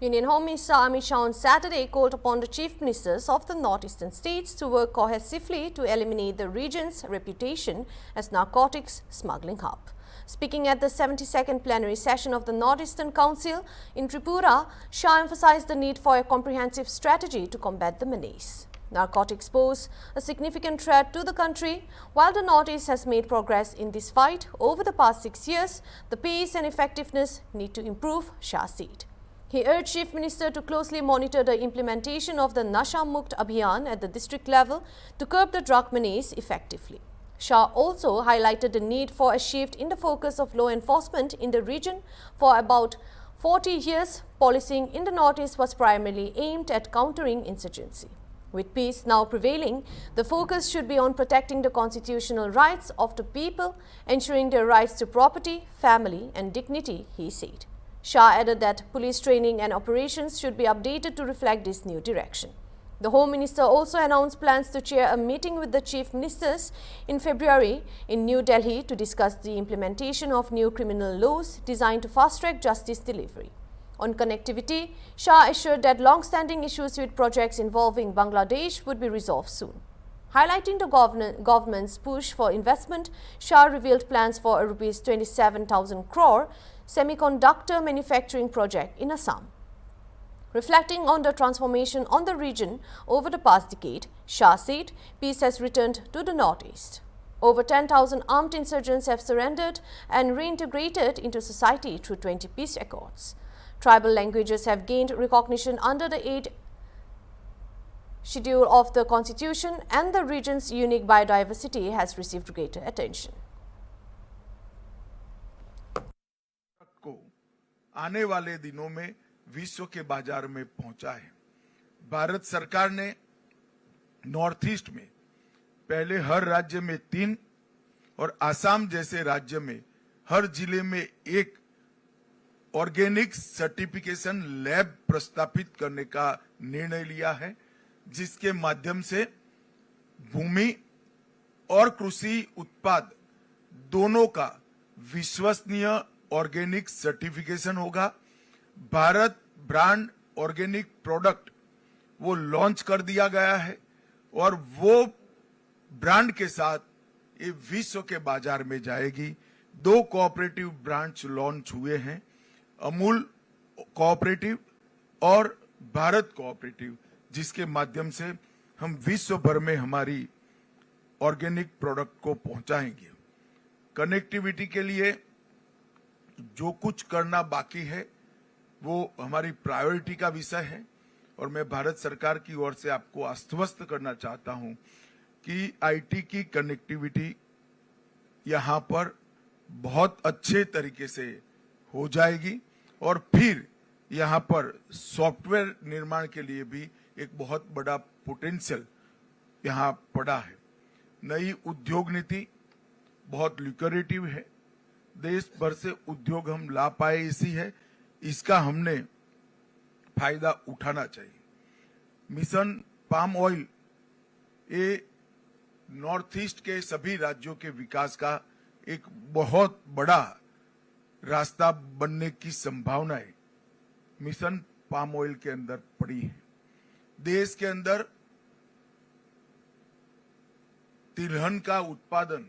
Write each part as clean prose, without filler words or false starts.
Union Home Minister Amit Shah on Saturday called upon the chief ministers of the northeastern states to work cohesively to eliminate the region's reputation as narcotics smuggling hub. Speaking at the 72nd plenary session of the Northeastern Council in Tripura, Shah emphasized the need for a comprehensive strategy to combat the menace. Narcotics pose a significant threat to the country. While the Northeast has made progress in this fight over the past 6 years, the pace and effectiveness need to improve, Shah said. He urged Chief Minister to closely monitor the implementation of the Nasha Mukt Abhiyan at the district level to curb the drug menace effectively. Shah also highlighted the need for a shift in the focus of law enforcement in the region. For about 40 years, policing in the Northeast was primarily aimed at countering insurgency. With peace now prevailing, the focus should be on protecting the constitutional rights of the people, ensuring their rights to property, family and dignity, he said. Shah added that police training and operations should be updated to reflect this new direction. The Home Minister also announced plans to chair a meeting with the Chief Ministers in February in New Delhi to discuss the implementation of new criminal laws designed to fast-track justice delivery. On connectivity, Shah assured that long-standing issues with projects involving Bangladesh would be resolved soon. Highlighting the government's push for investment, Shah revealed plans for a Rs 27,000 crore semiconductor manufacturing project in Assam. Reflecting on the transformation on the region over the past decade, Shah said peace has returned to the Northeast. Over 10,000 armed insurgents have surrendered and reintegrated into society through 20 peace accords. Tribal languages have gained recognition under the 8th schedule of the Constitution, and the region's unique biodiversity has received greater attention. आने वाले दिनों में विश्व के बाजार में पहुंचा है। भारत सरकार ने नॉर्थ ईस्ट में पहले हर राज्य में 3 और आसाम जैसे राज्य में हर जिले में 1 ऑर्गेनिक सर्टिफिकेशन लैब प्रस्तापित करने का निर्णय लिया है, जिसके माध्यम से भूमि और कृषि उत्पाद दोनों का विश्वसनीय ऑर्गेनिक सर्टिफिकेशन होगा। भारत ब्रांड ऑर्गेनिक प्रोडक्ट वो लॉन्च कर दिया गया है और वो ब्रांड के साथ ये विश्व के बाजार में जाएगी। 2 कोऑपरेटिव ब्रांड्स लॉन्च हुए हैं, अमूल कोऑपरेटिव और भारत कोऑपरेटिव, जिसके माध्यम से हम विश्व भर में हमारी ऑर्गेनिक प्रोडक्ट को पहुंचाएंगे। कनेक्टिविटी के लिए जो कुछ करना बाकी है वो हमारी प्रायोरिटी का विषय है और मैं भारत सरकार की ओर से आपको आश्वस्त करना चाहता हूं कि आईटी की कनेक्टिविटी यहां पर बहुत अच्छे तरीके से हो जाएगी और फिर यहां पर सॉफ्टवेयर निर्माण के लिए भी एक बहुत बड़ा पोटेंशियल यहां पड़ा है। नई उद्योग नीति बहुत लुक्रेटिव है, देश भर से उद्योग हम ला पाए इसी है, इसका हमने फायदा उठाना चाहिए। मिशन पाम ऑयल ये नॉर्थ ईस्ट के सभी राज्यों के विकास का एक बहुत बड़ा रास्ता बनने की संभावनाएं मिशन पाम ऑयल के अंदर पड़ी है। देश के अंदर तिलहन का उत्पादन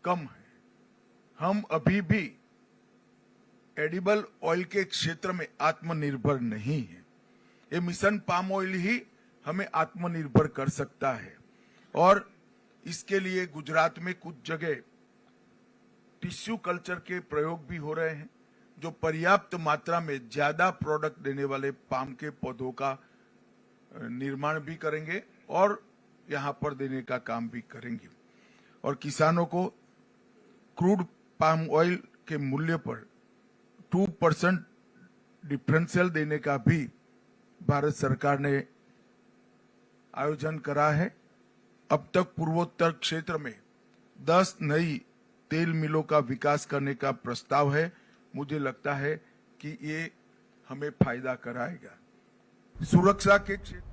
कम है, हम अभी भी एडिबल ऑयल के क्षेत्र में आत्मनिर्भर नहीं है। ये मिशन पाम ऑयल ही हमें आत्मनिर्भर कर सकता है और इसके लिए गुजरात में कुछ जगह टिश्यू कल्चर के प्रयोग भी हो रहे हैं, जो पर्याप्त मात्रा में ज्यादा प्रोडक्ट देने वाले पाम के पौधों का निर्माण भी करेंगे और यहां पर देने का काम भी करेंगे और किसानों को क्रूड पाम ऑयल के मूल्य पर 2% डिफरेंशियल देने का भी भारत सरकार ने आयोजन करा है। अब तक पूर्वोत्तर क्षेत्र में 10 नई तेल मिलों का विकास करने का प्रस्ताव है। मुझे लगता है कि ये हमें फायदा कराएगा। सुरक्षा के क्षेत्र